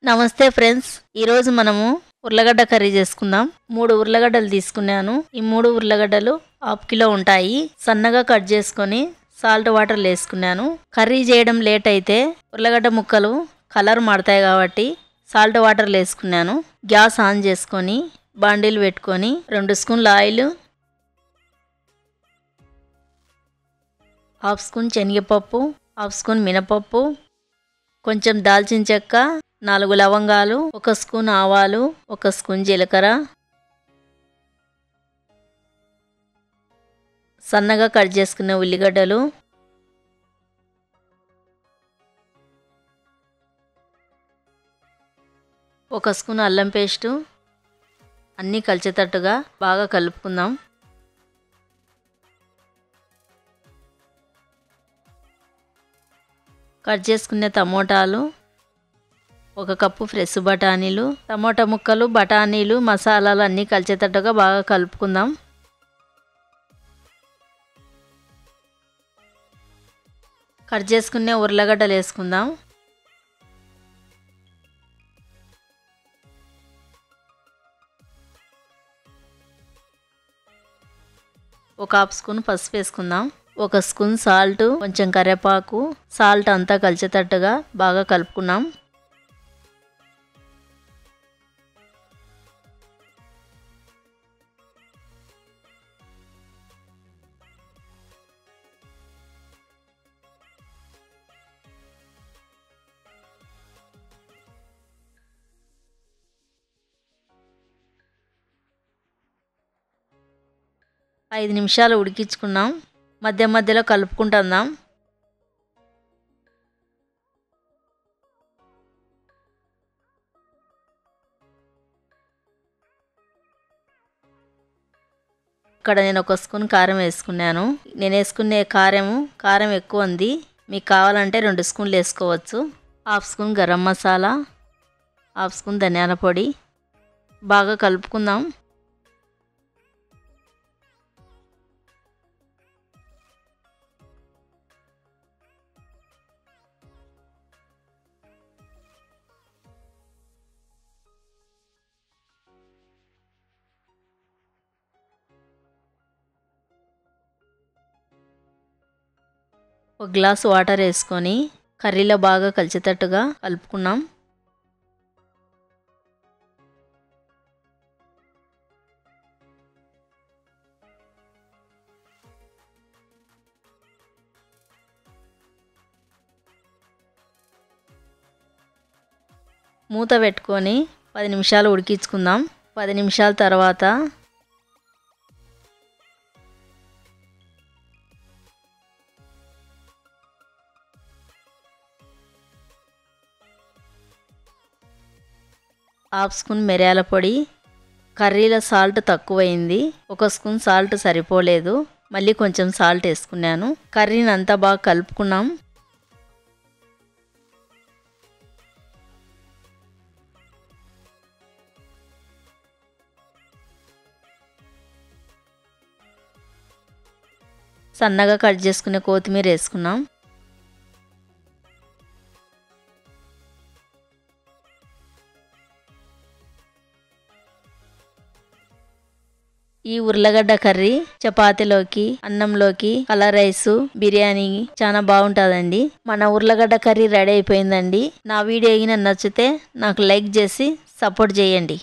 నమస్తే ఫ్రెండ్స్, ఈరోజు మనము ఉర్లగడ్డ కర్రీ చేసుకుందాం. 3 ఉర్లగడ్డలు తీసుకున్నాను. ఈ 3 ఉర్లగడ్డలు ½ కిలో ఉంటాయి. సన్నగా కట్ చేసుకొని సాల్ట్ వాటర్లో వేసుకున్నాను. కర్రీ చేయడం లేట్ అయితే ఉర్లగడ్డ ముక్కలు కలర్ మారుతాయి కాబట్టి సాల్ట్ వాటర్లో వేసుకున్నాను. గ్యాస్ ఆన్ చేసుకొని బాండీలు పెట్టుకొని 2 స్పూన్ల ఆయిల్, ½ స్పూన్ శనగపప్పు, ½ స్పూన్ మినపప్పు, కొంచెం దాల్చిన చెక్క, 4 లవంగాలు, 1 స్పూన్ ఆవాలు, 1 స్పూన్ జీలకర్ర, సన్నగా కట్ చేసుకున్న ఉల్లిగడ్డలు, ఒక స్పూన్ అల్లం పేస్టు అన్నీ కలిసేటట్టుగా బాగా కలుపుకుందాం. కట్ చేసుకున్న టమోటాలు, 1 కప్పు ఫ్రెష్ బఠానీలు, టమోటా ముక్కలు, బఠానీలు, మసాలాలు అన్నీ కలిసేటట్టుగా బాగా కలుపుకుందాం. కట్ చేసుకునే ఉర్లగడ్డలు వేసుకుందాం. ఒక ½ స్పూన్ పసుపు వేసుకుందాం. 1 స్పూన్ సాల్ట్, కొంచెం కరివేపాకు, సాల్ట్ అంతా కలిసేటట్టుగా బాగా కలుపుకున్నాం. ఐదు నిమిషాలు ఉడికించుకున్నాం. మధ్య మధ్యలో కలుపుకుంటున్నాం. ఇక్కడ నేను 1 స్పూన్ కారం వేసుకున్నాను. నేను వేసుకునే కారం ఎక్కువ ఉంది. మీకు కావాలంటే 2 స్పూన్లు వేసుకోవచ్చు. ½ స్పూన్ గరం మసాలా, ½ స్పూన్ ధనియాల పొడి, బాగా కలుపుకుందాం. ఒక గ్లాసు వాటర్ వేసుకొని కర్రీలో బాగా కలిసేటట్టుగా కలుపుకున్నాం. మూత పెట్టుకొని 10 నిమిషాలు ఉడికించుకుందాం. 10 నిమిషాల తర్వాత ½ స్పూన్ మిరియాల పొడి, కర్రీలో సాల్ట్ తక్కువైంది. 1 స్పూన్ సాల్ట్ సరిపోలేదు, మళ్ళీ కొంచెం సాల్ట్ వేసుకున్నాను. కర్రీని అంతా బాగా కలుపుకున్నాం. సన్నగా కట్ చేసుకునే కొత్తిమీర వేసుకున్నాం. ఈ ఉర్లగడ్డ కర్రీ చపాతీలోకి, అన్నంలోకి, కలర్ రైస్, బిర్యానీ చాలా బాగుంటుందండి. మన ఉర్లగడ్డ కర్రీ రెడీ అయిపోయిందండి. నా వీడియో నచ్చితే నాకు లైక్ చేసి సపోర్ట్ చేయండి.